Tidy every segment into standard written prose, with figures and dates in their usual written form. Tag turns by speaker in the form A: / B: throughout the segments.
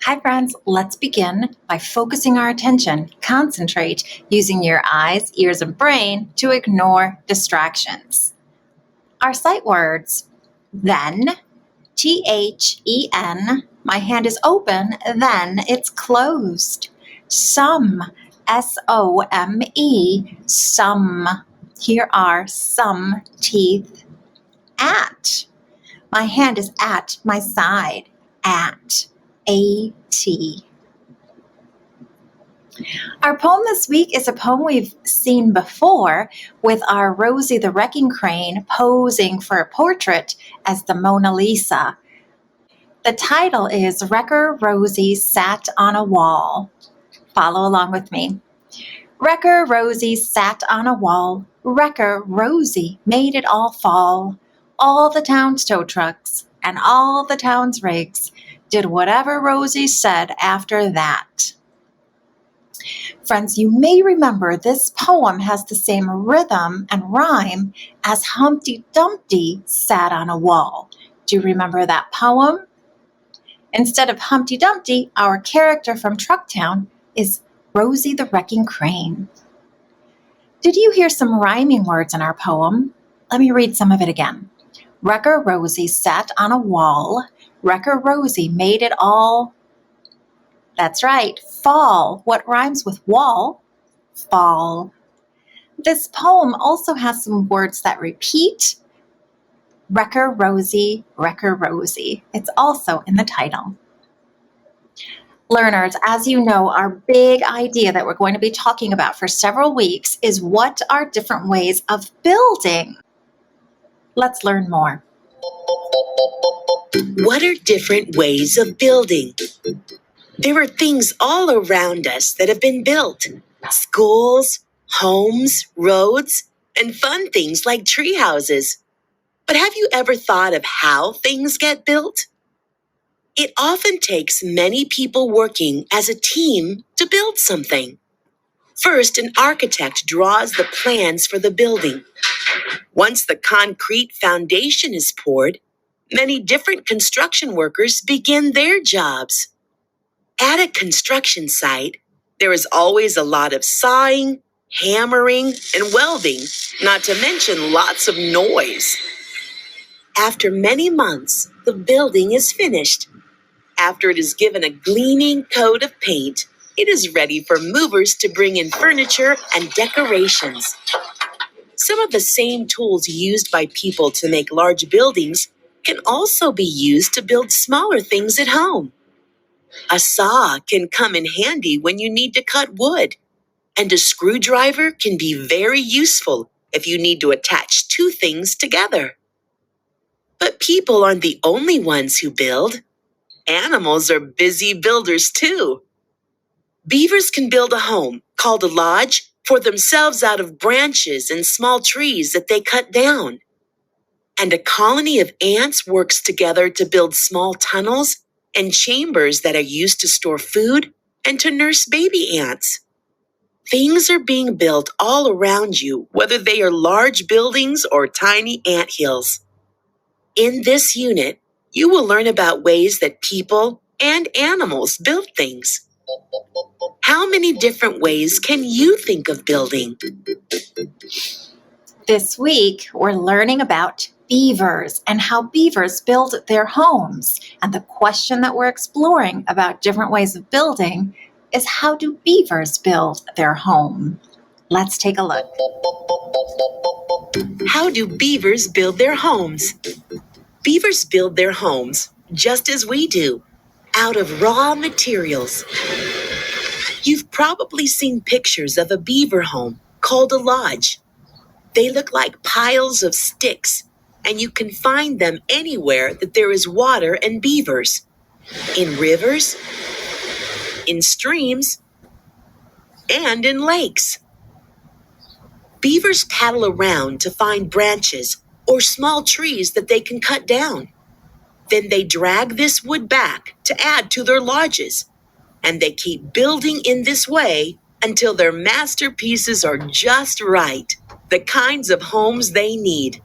A: Hi friends, let's begin by focusing our attention. Concentrate using your eyes, ears, and brain to ignore distractions. Our sight words: then, THEN, my hand is open, then it's closed. Some, SOME, some. Here are some teeth. At, my hand is at my side, at. A-T. Our poem this week is a poem we've seen before with our Rosie the Wrecking Crane posing for a portrait as the Mona Lisa. The title is Wrecker Rosie Sat on a Wall. Follow along with me. Wrecker Rosie sat on a wall. Wrecker Rosie made it all fall. All the town's tow trucks and all the town's rigs did whatever Rosie said after that. Friends, you may remember this poem has the same rhythm and rhyme as Humpty Dumpty sat on a wall. Do you remember that poem? Instead of Humpty Dumpty, our character from Trucktown is Rosie the Wrecking Crane. Did you hear some rhyming words in our poem? Let me read some of it again. Wrecker Rosie sat on a wall. Wrecker Rosie made it all. That's right, fall. What rhymes with wall? Fall. This poem also has some words that repeat. Wrecker Rosie, Wrecker Rosie. It's also in the title. Learners, as you know, our big idea that we're going to be talking about for several weeks is what are different ways of building. Let's learn more.
B: What are different ways of building? There are things all around us that have been built. Schools, homes, roads, and fun things like tree houses. But have you ever thought of how things get built? It often takes many people working as a team to build something. First, an architect draws the plans for the building. Once the concrete foundation is poured, many different construction workers begin their jobs. At a construction site, there is always a lot of sawing, hammering, and welding, not to mention lots of noise. After many months, the building is finished. After it is given a gleaming coat of paint, it is ready for movers to bring in furniture and decorations. Some of the same tools used by people to make large buildings can also be used to build smaller things at home. A saw can come in handy when you need to cut wood, and a screwdriver can be very useful if you need to attach two things together. But people aren't the only ones who build. Animals are busy builders too. Beavers can build a home, called a lodge, for themselves out of branches and small trees that they cut down. And a colony of ants works together to build small tunnels and chambers that are used to store food and to nurse baby ants. Things are being built all around you, whether they are large buildings or tiny anthills. In this unit, you will learn about ways that people and animals build things. How many different ways can you think of building?
A: This week, we're learning about beavers and how beavers build their homes. And the question that we're exploring about different ways of building is, how do beavers build their home? Let's take a look.
B: How do beavers build their homes? Beavers build their homes just as we do, out of raw materials. You've probably seen pictures of a beaver home called a lodge. They look like piles of sticks, and you can find them anywhere that there is water and beavers. In rivers, in streams, and in lakes. Beavers paddle around to find branches or small trees that they can cut down. Then they drag this wood back to add to their lodges, and they keep building in this way until their masterpieces are just right, the kinds of homes they need.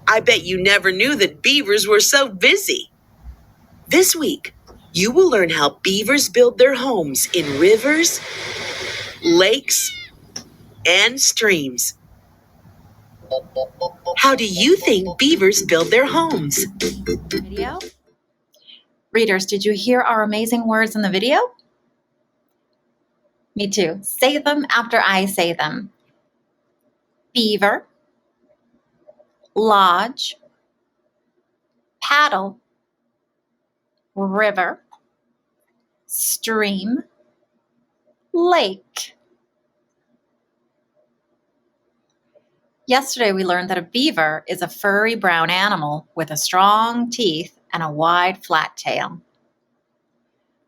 B: I bet you never knew that beavers were so busy. This week, You will learn how beavers build their homes in rivers, lakes, and streams. How do you think beavers build their homes?
A: Video. Readers, did you hear our amazing words in the video? Me too. Say them after I say them. Beaver, lodge, paddle, river, stream, lake. Yesterday we learned that a beaver is a furry brown animal with a strong teeth and a wide flat tail.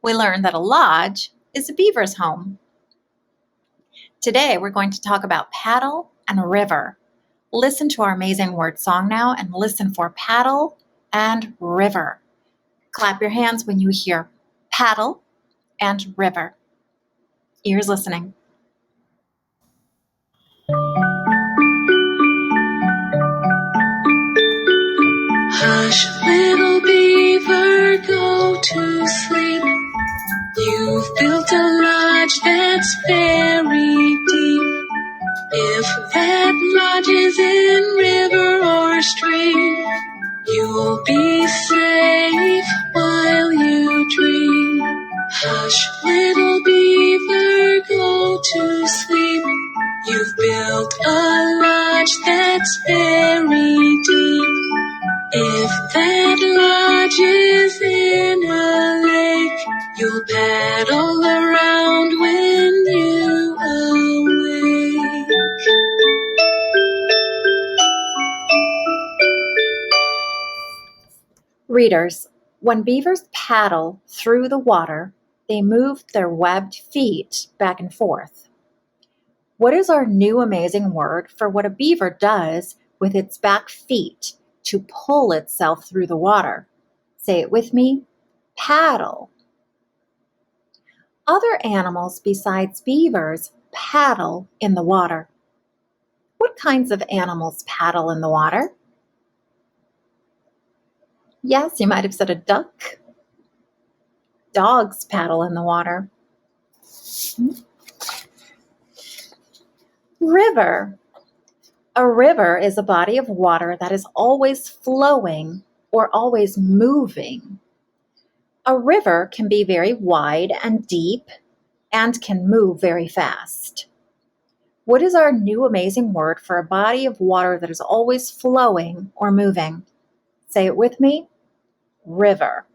A: We learned that a lodge is a beaver's home. Today we're going to talk about paddle and river. Listen to our amazing word song now and listen for paddle and river. Clap your hands when you hear paddle and river. Ears listening.
B: Hush, little beaver, go to sleep. You've built a lodge that's very deep. If that lodge is in river or stream, you'll be safe while you dream. Hush, little beaver, go to sleep. You've built a lodge that's very deep. If that lodge is in a lake, you'll paddle around when you awake.
A: Readers, when beavers paddle through the water, they move their webbed feet back and forth. What is our new amazing word for what a beaver does with its back feet to pull itself through the water? Say it with me. Paddle. Other animals besides beavers paddle in the water. What kinds of animals paddle in the water? Yes, you might have said a duck. Dogs paddle in the water. River. A river is a body of water that is always flowing or always moving. A river can be very wide and deep and can move very fast. What is our new amazing word for a body of water that is always flowing or moving? Say it with me. River.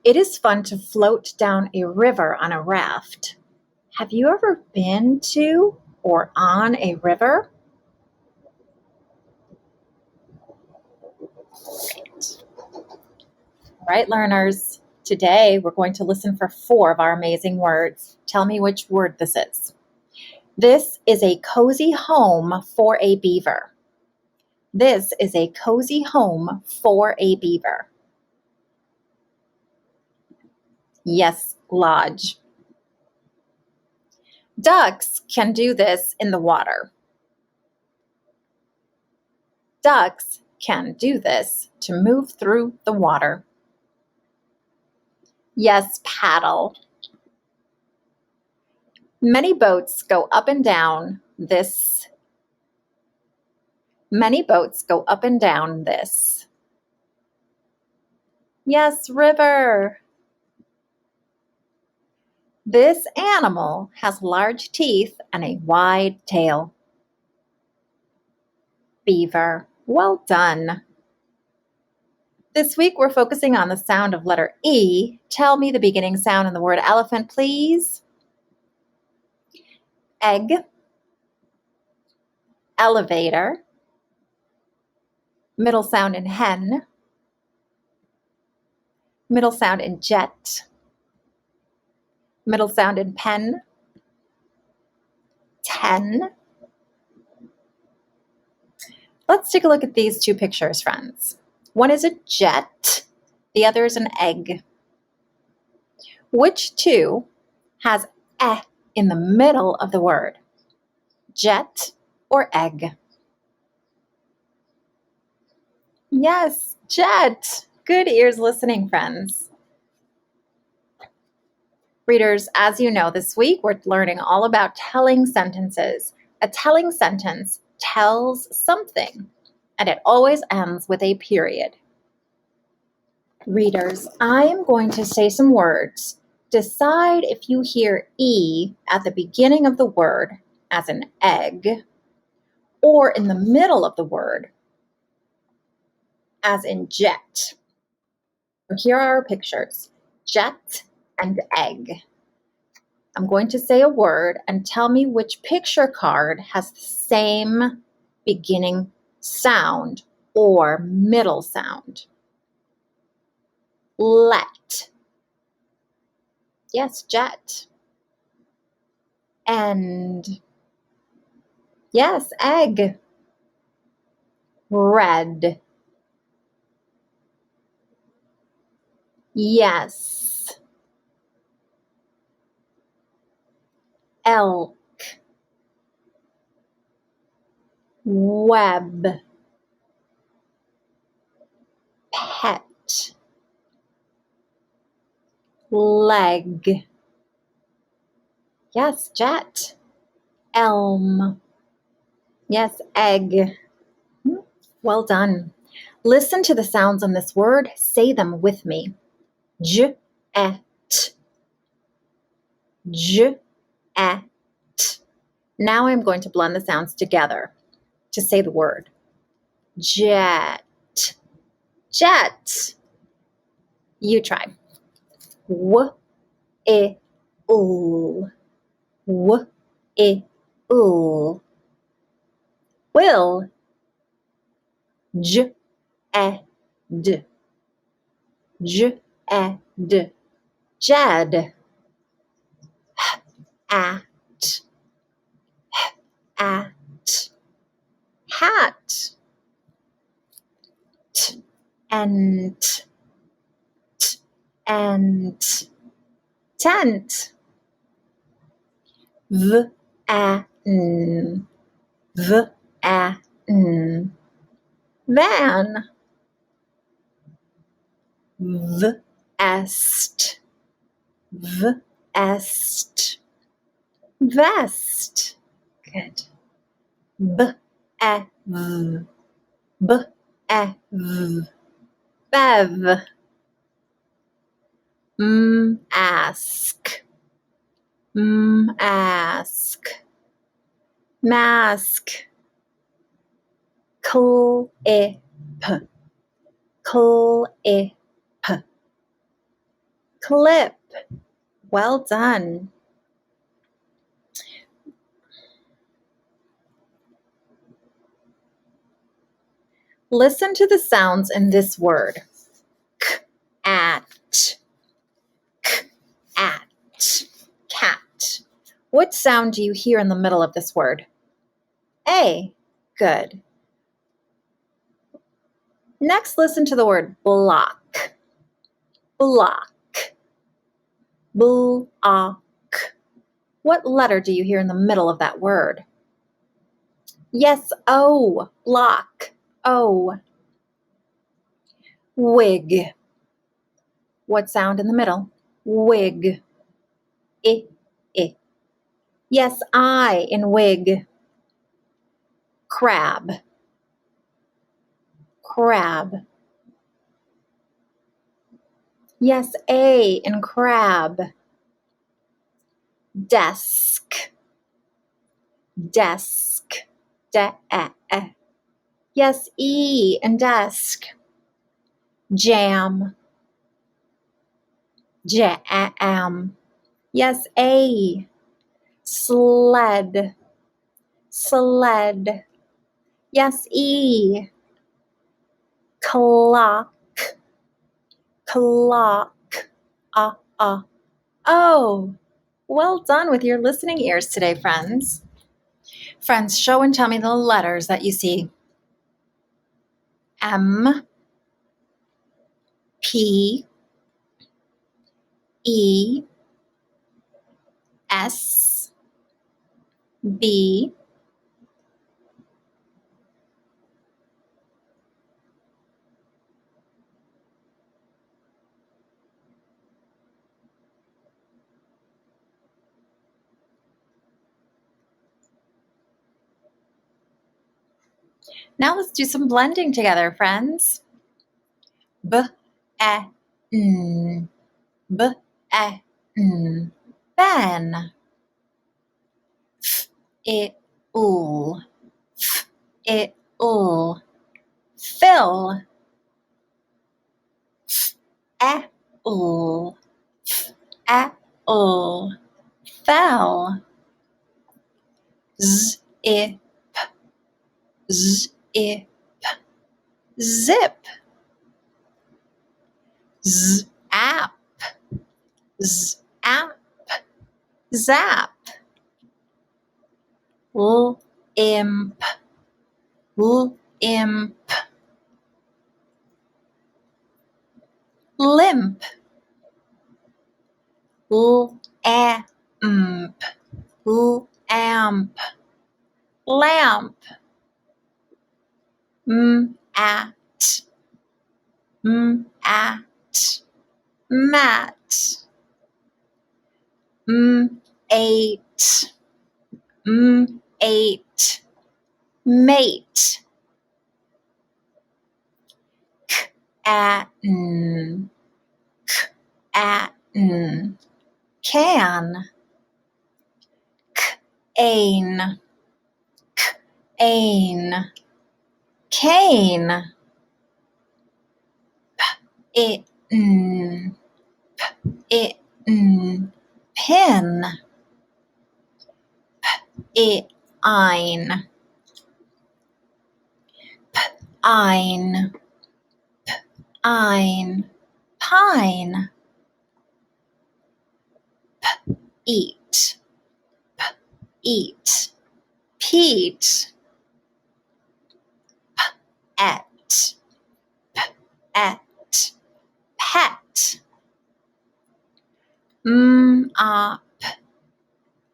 A: It is fun to float down a river on a raft. Have you ever been to or on a river? All right, learners. Today we're going to listen for 4 of our amazing words. Tell me which word this is. This is a cozy home for a beaver. This is a cozy home for a beaver. Yes, lodge. Ducks can do this in the water. Ducks can do this to move through the water. Yes, paddle. Many boats go up and down this. Many boats go up and down this. Yes, river. This animal has large teeth and a wide tail. Beaver. Well done. This week we're focusing on the sound of letter E. Tell me the beginning sound in the word elephant, please. Egg. Elevator. Middle sound in hen. Middle sound in jet. Middle sound in pen. 10. Let's take a look at these 2 pictures, friends. One is a jet, the other is an egg. Which 2 has eh in the middle of the word? Jet or egg? Yes, jet. Good ears listening, friends. Readers, as you know, this week we're learning all about telling sentences. A telling sentence tells something, and it always ends with a period. Readers, I am going to say some words. Decide if you hear E at the beginning of the word, as in egg, or in the middle of the word, as in jet. Here are our pictures, jet and egg. I'm going to say a word and tell me which picture card has the same beginning sound or middle sound. Let. Yes, jet. End. Yes, egg. Red. Yes. Elk. Web. Pet. Leg. Yes, jet. Elm. Yes, egg. Well done. Listen to the sounds on this word. Say them with me. J, et. J, et. Now I'm going to blend the sounds together to say the word. Jet. Jet. You try. W, I, l. W, I, l. Will. J, e, d. J, e, d. Jed. At. At. Hat. T, and. T, and. Tent. V, a, n. V, a, n. Van. Vest. Vest. Vest. Good. B, e, v. B, e, v. Bev. Ask. Ask. Mask. Clip. Clip. Clip. Well done. Listen to the sounds in this word. K, at. K, at. Cat. What sound do you hear in the middle of this word? A. Good. Next, listen to the word block. Block. Block. What letter do you hear in the middle of that word? Yes, O. Block. O. Wig. What sound in the middle? Wig. I. I. Yes, I in wig. Crab. Crab. Yes, A in crab. Desk. Desk. De-e-e. Yes, E in desk. Jam. Jam. Yes, A. Sled. Sled. Yes, E. Clock. Clock. Oh, well done with your listening ears today, friends. Friends, show and tell me the letters that you see. M, P, E, S, B, Now let's do some blending together, friends. B-e-n, b-e-n, ben. F-it-ul, f-it-ul, fill. F-e-ul, f-e-ul, fell. Z-ip, z-ip, zip. Z-ap, z-ap, zap. L-imp, l-imp, limp. L-amp, l-amp, lamp. M-at, m-at, mat. M-8, m-8, mate. K-atten, k-atten, can. K-ain, k-ain, cane. P-it-n, p-it-n, pin. P-it-ein, p-ein, p-ein, pine. Eat, eat, Pete. P-et, p-et, pet. M-op,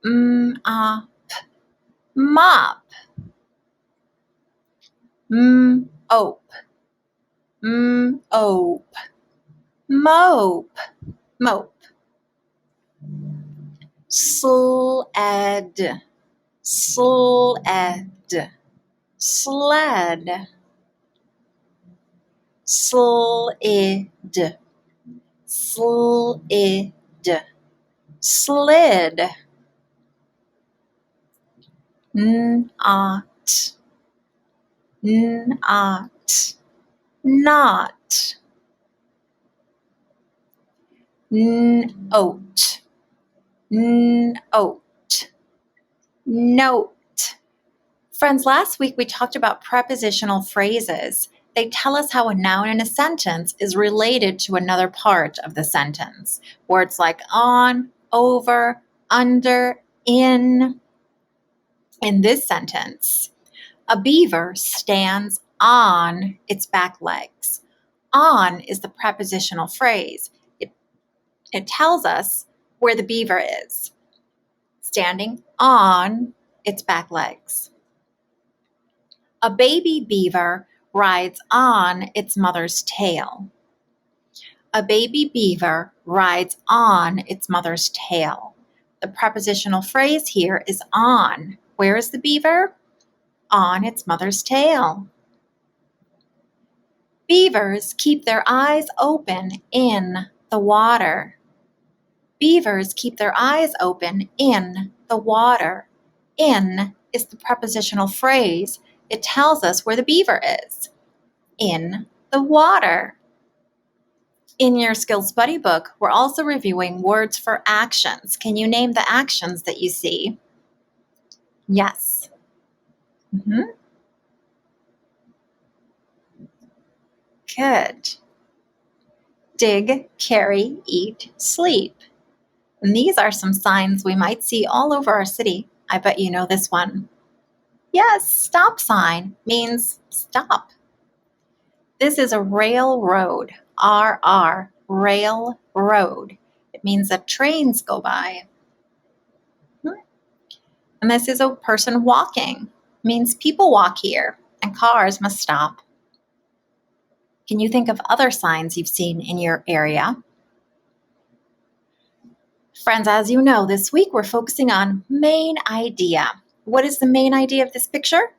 A: m-op, mop. M-ope, m-ope, mope, mope. Sled, sled, sled. Slid, slid, slid. Not, not, not. Note, note, note. Friends, last week we talked about prepositional phrases. They tell us how a noun in a sentence is related to another part of the sentence. Words like on, over, under, in. In this sentence, a beaver stands on its back legs. On is the prepositional phrase. It tells us where the beaver is, standing on its back legs. A baby beaver rides on its mother's tail. A baby beaver rides on its mother's tail. The prepositional phrase here is on. Where is the beaver? On its mother's tail. Beavers keep their eyes open in the water. Beavers keep their eyes open in the water. In is the prepositional phrase. It tells us where the beaver is. In the water. In your Skills Buddy book, we're also reviewing words for actions. Can you name the actions that you see? Yes. Good. Dig, carry, eat, sleep. And these are some signs we might see all over our city. I bet you know this one. Yes, stop sign means stop. This is a railroad, R-R, railroad. It means that trains go by. And this is a person walking, it means people walk here and cars must stop. Can you think of other signs you've seen in your area? Friends, as you know, this week we're focusing on main idea. What is the main idea of this picture?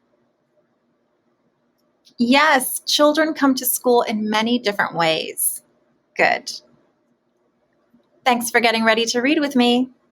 A: Yes, children come to school in many different ways. Good. Thanks for getting ready to read with me.